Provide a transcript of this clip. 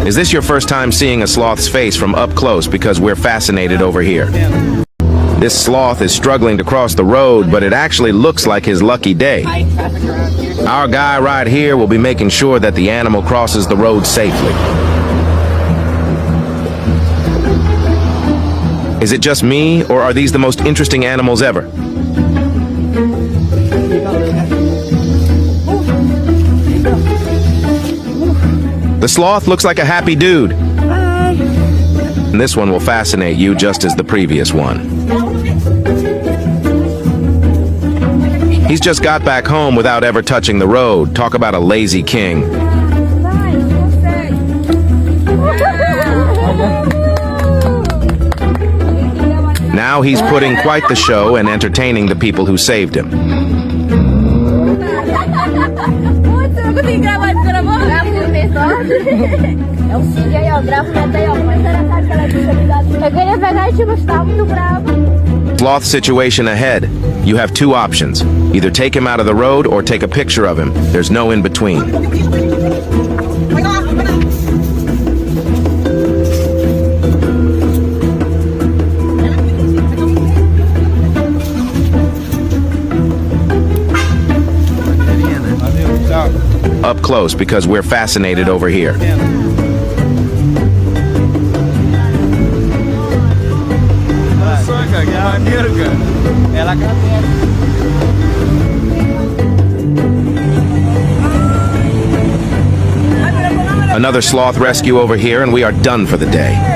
Is this your first time seeing a sloth's face from up close? Because we're fascinated over here. This sloth is struggling to cross the road, but it actually looks like his lucky day. Our guy right here will be making sure that the animal crosses the road safely. Is it just me, or are these the most interesting animals ever? The sloth looks like a happy dude. And this one will fascinate you just as the previous one. He's just got back home without ever touching the road. Talk about a lazy king. Now he's putting quite the show and entertaining the people who saved him. Sloth situation ahead. You have two options. Either take him out of the road or take a picture of him. There's no in between. Up close because we're fascinated over here. Another sloth rescue over here, and we are done for the day.